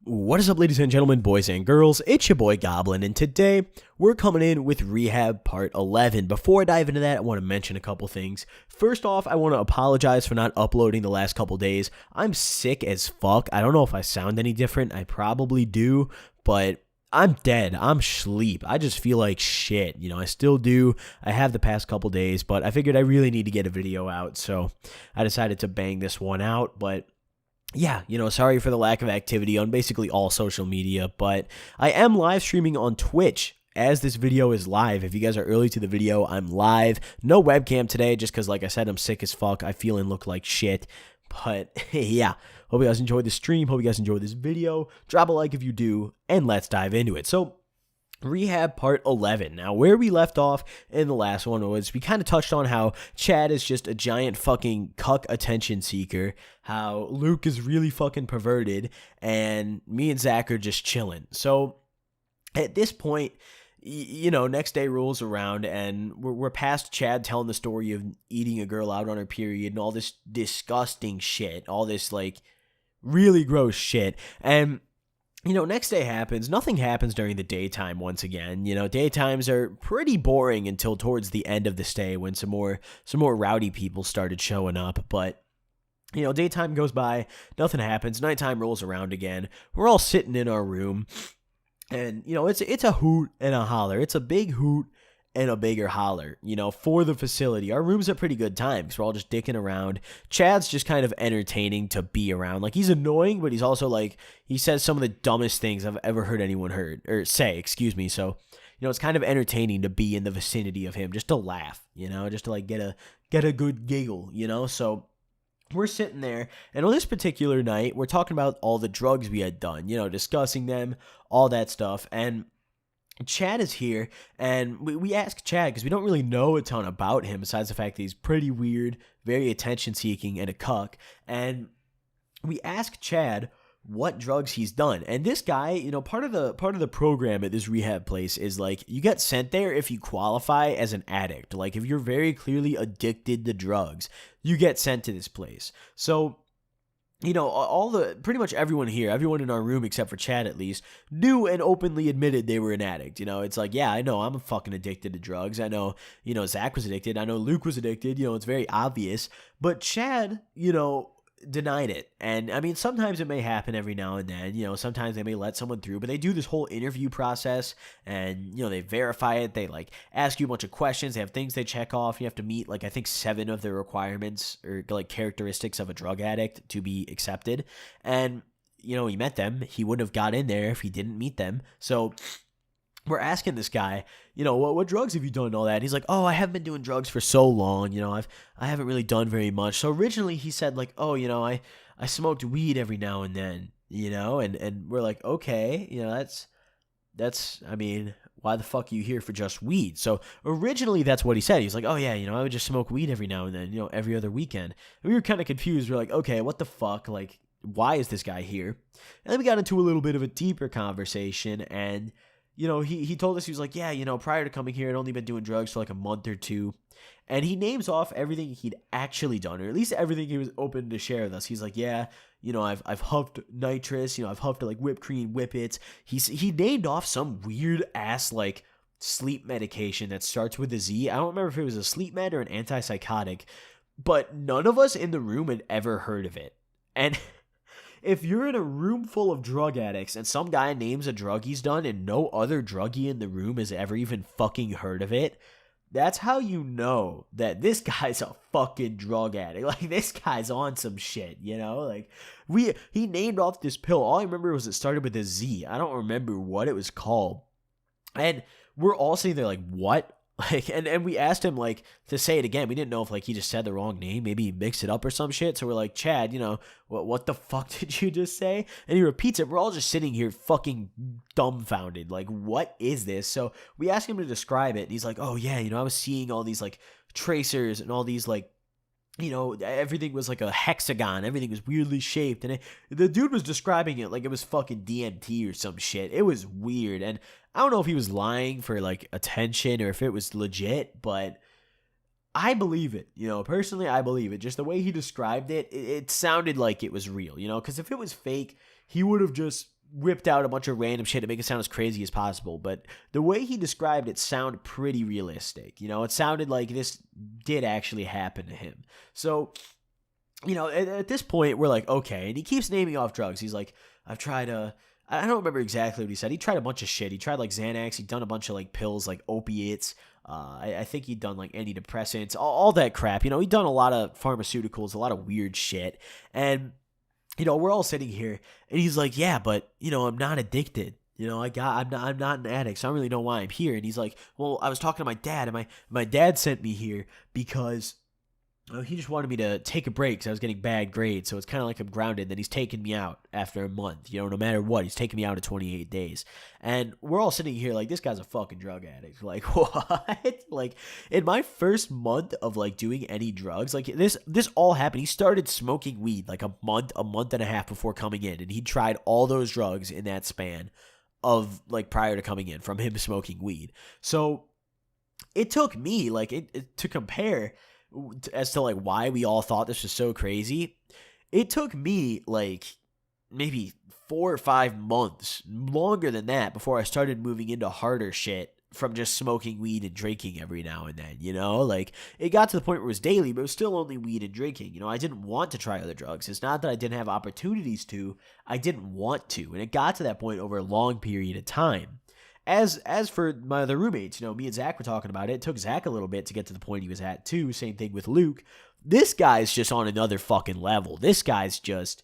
What is up, ladies and gentlemen, boys and girls? It's your boy Goblin, and today we're coming in with Rehab Part 11. Before I dive into that, I want to mention a couple things. First off, I want to apologize for not uploading the last couple days. I'm sick as fuck. I don't know if I sound any different. I probably do, but I'm dead. I'm sleep. I just feel like shit. I still do. I have the past couple days, but I figured I really need to get a video out, so I decided to bang this one out, but yeah, sorry for the lack of activity on basically all social media, but I am live streaming on Twitch as this video is live. If you guys are early to the video, I'm live. No webcam today just because, like I said, I'm sick as fuck. I feel and look like shit, but yeah. Hope you guys enjoyed the stream. Hope you guys enjoyed this video. Drop a like if you do, and let's dive into it. So, Rehab Part 11. Now, where we left off in the last one was we kind of touched on how Chad is just a giant fucking cuck attention seeker, how Luke is really fucking perverted, and me and Zach are just chilling. So, at this point, next day rolls around, and we're past Chad telling the story of eating a girl out on her period and all this disgusting shit, all this, really gross shit, and next day happens. Nothing happens during the daytime once again. Daytimes are pretty boring until towards the end of the stay when some more rowdy people started showing up. But, daytime goes by, nothing happens. Nighttime rolls around again. We're all sitting in our room, and, it's a hoot and a holler. It's a big hoot and a bigger holler, for the facility. Our room's a pretty good time because we're all just dicking around. Chad's just kind of entertaining to be around. He's annoying, but he's also he says some of the dumbest things I've ever heard anyone say, So, it's kind of entertaining to be in the vicinity of him, just to laugh, just to get a good giggle, So we're sitting there, and on this particular night, we're talking about all the drugs we had done, discussing them, all that stuff, and Chad is here, and we ask Chad because we don't really know a ton about him besides the fact that he's pretty weird, very attention-seeking, and a cuck. And we ask Chad what drugs he's done. And this guy, part of the program at this rehab place is you get sent there if you qualify as an addict. If you're very clearly addicted to drugs, you get sent to this place. So pretty much everyone here, everyone in our room except for Chad at least, knew and openly admitted they were an addict. It's yeah, I know I'm fucking addicted to drugs. I know, Zach was addicted. I know Luke was addicted. It's very obvious. But Chad, denied it. And I mean, sometimes it may happen every now and then, sometimes they may let someone through, but they do this whole interview process and, they verify it. They ask you a bunch of questions. They have things they check off. You have to meet I think 7 of the requirements or characteristics of a drug addict to be accepted. And, he met them. He wouldn't have got in there if he didn't meet them. So we're asking this guy, what drugs have you done and all that? And he's like, oh, I haven't been doing drugs for so long. I haven't really done very much. So originally he said oh, I smoked weed every now and then, and we're like, okay, that's, I mean, why the fuck are you here for just weed? So originally that's what he said. He's like, oh yeah, I would just smoke weed every now and then, every other weekend. And we were kind of confused. We're like, okay, what the fuck? Why is this guy here? And then we got into a little bit of a deeper conversation, and he told us, he was like, yeah, prior to coming here, I'd only been doing drugs for a month or two. And he names off everything he'd actually done, or at least everything he was open to share with us. He's like, yeah, I've huffed nitrous, I've huffed whipped cream whippets. He named off some weird ass sleep medication that starts with a Z. I don't remember if it was a sleep med or an antipsychotic, but none of us in the room had ever heard of it. And if you're in a room full of drug addicts and some guy names a drug he's done and no other druggie in the room has ever even fucking heard of it, that's how you know that this guy's a fucking drug addict. This guy's on some shit, he named off this pill. All I remember was it started with a Z. I don't remember what it was called. And we're all sitting there what? And we asked him, to say it again. We didn't know if, he just said the wrong name. Maybe he mixed it up or some shit. So we're like, Chad, what the fuck did you just say? And he repeats it. We're all just sitting here fucking dumbfounded. What is this? So we asked him to describe it. And he's like, oh, yeah, I was seeing all these, tracers and all these, everything was like a hexagon. Everything was weirdly shaped. And the dude was describing it like it was fucking DMT or some shit. It was weird. And I don't know if he was lying for attention or if it was legit, but I believe it. Personally, I believe it. Just the way he described it, it sounded like it was real, because if it was fake, he would have just whipped out a bunch of random shit to make it sound as crazy as possible, but the way he described it sounded pretty realistic. It sounded like this did actually happen to him. So, at this point, we're like, okay. And he keeps naming off drugs. He's like, I don't remember exactly what he said. He tried a bunch of shit. He tried like Xanax. He'd done a bunch of like pills, like opiates. I think he'd done like antidepressants, all that crap. He'd done a lot of pharmaceuticals, a lot of weird shit. And, we're all sitting here and he's like, yeah, but, I'm not addicted. I'm not an addict, so I don't really know why I'm here. And he's like, well, I was talking to my dad, and my dad sent me here because he just wanted me to take a break because I was getting bad grades. So it's kind of like I'm grounded. Then he's taking me out after a month. No matter what, he's taking me out in 28 days. And we're all sitting here like, this guy's a fucking drug addict. Like, what? Like, in my first month of like doing any drugs, like this all happened. He started smoking weed like a month and a half before coming in, and he tried all those drugs in that span of like prior to coming in from him smoking weed. So it took me like it to compare as to like why we all thought this was so crazy. It took me like maybe 4 or 5 months, longer than that, before I started moving into harder shit from just smoking weed and drinking every now and then. Like it got to the point where it was daily, but it was still only weed and drinking. I didn't want to try other drugs. It's not that I didn't have opportunities to, I didn't want to. And it got to that point over a long period of time. As for my other roommates, me and Zach were talking about it. It took Zach a little bit to get to the point he was at too. Same thing with Luke. This guy's just on another fucking level. This guy's just,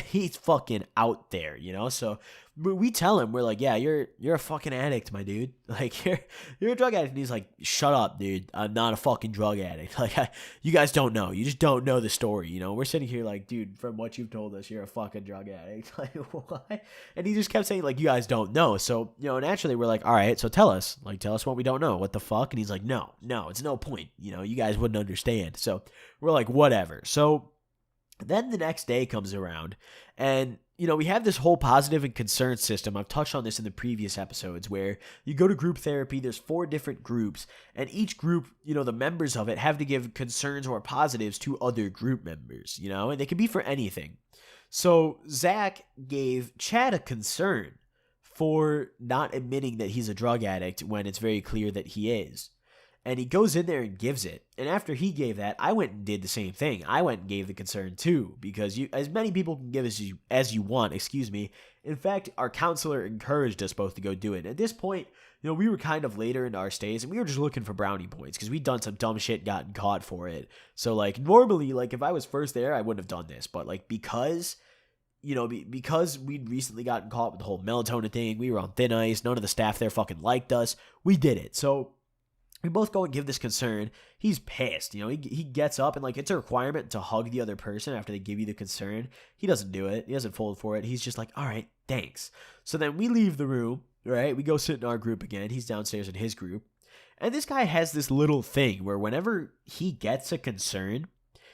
he's fucking out there, So we tell him, we're like, yeah, you're a fucking addict, my dude. Like you're a drug addict. And he's like, shut up, dude. I'm not a fucking drug addict. Like you guys don't know. You just don't know the story. We're sitting here like, dude, from what you've told us, you're a fucking drug addict. Like what? And he just kept saying like, you guys don't know. So naturally we're like, all right, so tell us what we don't know. What the fuck? And he's like, no, it's no point. You guys wouldn't understand. So we're like, whatever. So then the next day comes around, and we have this whole positive and concern system. I've touched on this in the previous episodes, where you go to group therapy. There's 4 different groups, and each group, the members of it have to give concerns or positives to other group members, and they can be for anything. So Zach gave Chad a concern for not admitting that he's a drug addict when it's very clear that he is. And he goes in there and gives it. And after he gave that, I went and did the same thing. I went and gave the concern too, because as many people can give as you want, In fact, our counselor encouraged us both to go do it. At this point, we were kind of later into our stays, and we were just looking for brownie points because we'd done some dumb shit, gotten caught for it. So like normally, like if I was first there, I wouldn't have done this. But like because we'd recently gotten caught with the whole melatonin thing, we were on thin ice. None of the staff there fucking liked us. We did it. So we both go and give this concern. He's pissed. He gets up, and like it's a requirement to hug the other person after they give you the concern. He doesn't do it. He doesn't fold for it. He's just like, all right, thanks. So then we leave the room, right? We go sit in our group again. He's downstairs in his group. And this guy has this little thing where whenever he gets a concern,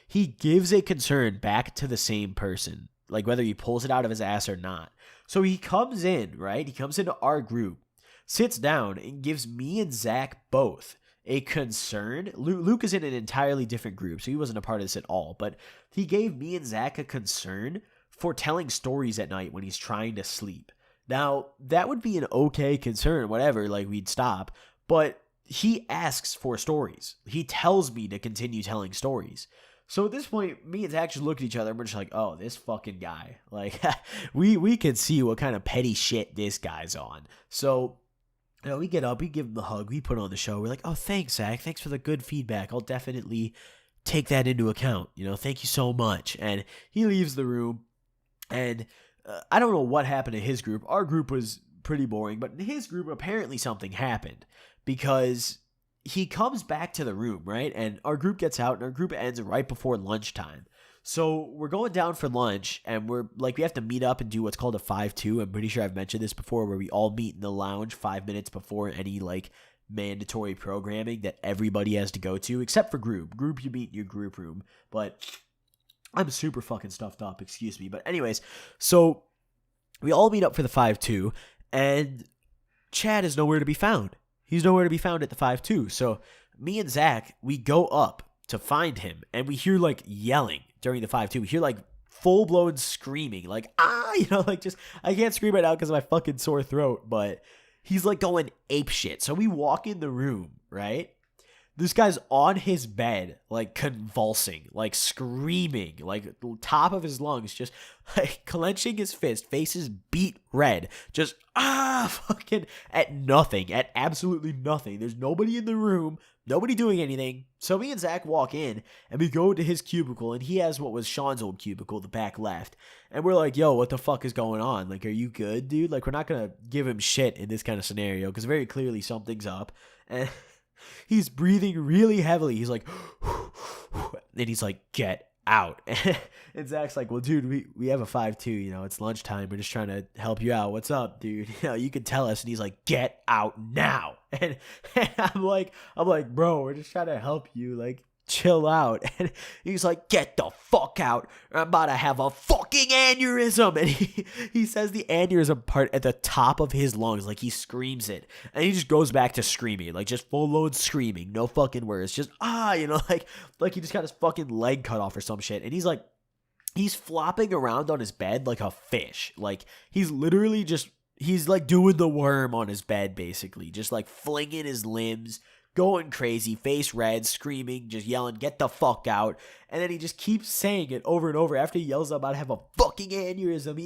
he gives a concern back to the same person, like whether he pulls it out of his ass or not. So he comes in, right? He comes into our group, sits down, and gives me and Zach both a concern. Luke is in an entirely different group, so he wasn't a part of this at all, but he gave me and Zach a concern for telling stories at night when he's trying to sleep. Now, that would be an okay concern, whatever, like we'd stop, but he asks for stories. He tells me to continue telling stories. So at this point, me and Zach just look at each other and we're just like, oh, this fucking guy. Like, we can see what kind of petty shit this guy's on. So we get up, we give him the hug, we put on the show. We're like, oh, thanks, Zach. Thanks for the good feedback. I'll definitely take that into account. Thank you so much. And he leaves the room, and I don't know what happened to his group. Our group was pretty boring, but in his group, apparently something happened because he comes back to the room, right? And our group gets out, and our group ends right before lunchtime. So we're going down for lunch, and we have to meet up and do what's called a 5-2. I'm pretty sure I've mentioned this before, where we all meet in the lounge 5 minutes before any mandatory programming that everybody has to go to, except for group. Group, you meet in your group room. But I'm super fucking stuffed up, excuse me. But anyways, so we all meet up for the 5-2, and Chad is nowhere to be found. He's nowhere to be found at the 5-2. So me and Zach, we go up to find him, and we hear yelling during the 5-2. We hear full-blown screaming, like, like, just, I can't scream right now because of my fucking sore throat, but he's like going ape shit. So we walk in the room, right? This guy's on his bed, like convulsing, like screaming, like top of his lungs, just like clenching his fist, faces beat red, just fucking at nothing, at absolutely nothing. There's nobody in the room, nobody doing anything. So me and Zach walk in and we go to his cubicle, and he has what was Sean's old cubicle, the back left. And we're like, yo, what the fuck is going on? Like, are you good, dude? Like, we're not gonna give him shit in this kind of scenario because very clearly something's up. And he's breathing really heavily. He's like, and he's like, get out. And Zach's like, well, dude, we have a 5-2, it's lunchtime. We're just trying to help you out. What's up, dude? You can tell us. And he's like, get out now. And I'm like, bro, we're just trying to help you. Like, chill out. And he's like, get the fuck out, or I'm about to have a fucking aneurysm. And he says the aneurysm part at the top of his lungs, like he screams it, and he just goes back to screaming, like just full-blown screaming, no fucking words, just like he just got his fucking leg cut off or some shit. And he's flopping around on his bed like a fish. Like, he's literally he's like doing the worm on his bed, basically, just like flinging his limbs, going crazy, face red, screaming, just yelling, get the fuck out. And then he just keeps saying it over and over. After he yells about to have a fucking aneurysm,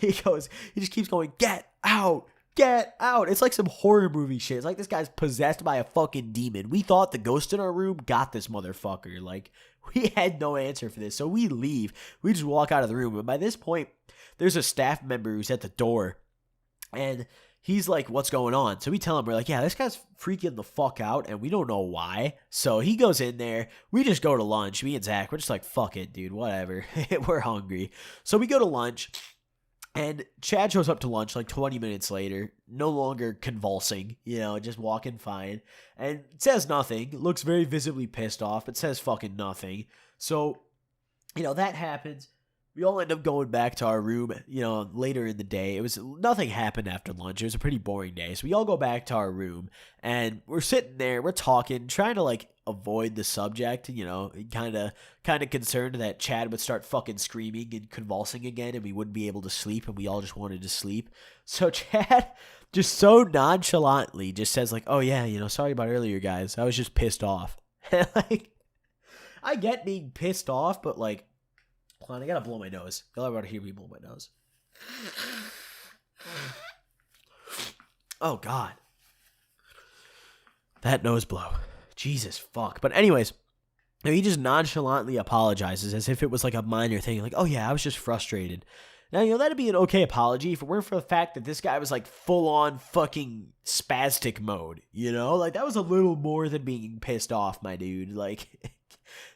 he just keeps going, get out, get out. It's like some horror movie shit. It's like this guy's possessed by a fucking demon. We thought the ghost in our room got this motherfucker. Like, we had no answer for this. So we leave. We just walk out of the room. And by this point, there's a staff member who's at the door. And he's like, what's going on? So we tell him, we're like, yeah, this guy's freaking the fuck out, and we don't know why. So he goes in there. We just go to lunch. Me and Zach, we're just like, fuck it, dude, whatever. We're hungry. So we go to lunch, and Chad shows up to lunch like 20 minutes later, no longer convulsing, just walking fine, and says nothing, looks very visibly pissed off, but says fucking nothing. So, that happens. We all end up going back to our room, later in the day. Nothing happened after lunch. It was a pretty boring day. So we all go back to our room, and we're sitting there, we're talking, trying to like avoid the subject, kind of concerned that Chad would start fucking screaming and convulsing again, and we wouldn't be able to sleep, and we all just wanted to sleep. So Chad just so nonchalantly just says like, oh yeah, sorry about earlier, guys. I was just pissed off. Like, I get being pissed off, but like, hold on, I gotta blow my nose. Y'all are about to hear me blow my nose. Oh, God. That nose blow. Jesus fuck. But anyways, he just nonchalantly apologizes as if it was like a minor thing. Like, oh yeah, I was just frustrated. Now, that'd be an okay apology if it weren't for the fact that this guy was like full on fucking spastic mode, Like, that was a little more than being pissed off, my dude. Like,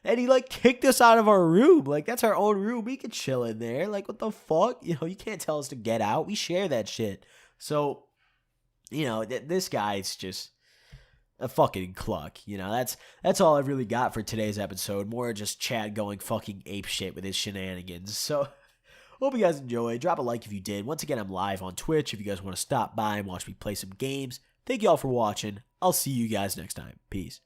and he like kicked us out of our room. Like, that's our own room. We could chill in there. Like, what the fuck? You can't tell us to get out. We share that shit. So, this guy's just a fucking cluck. That's all I've really got for today's episode. More just Chad going fucking ape shit with his shenanigans. So, hope you guys enjoyed. Drop a like if you did. Once again, I'm live on Twitch if you guys want to stop by and watch me play some games. Thank you all for watching. I'll see you guys next time. Peace.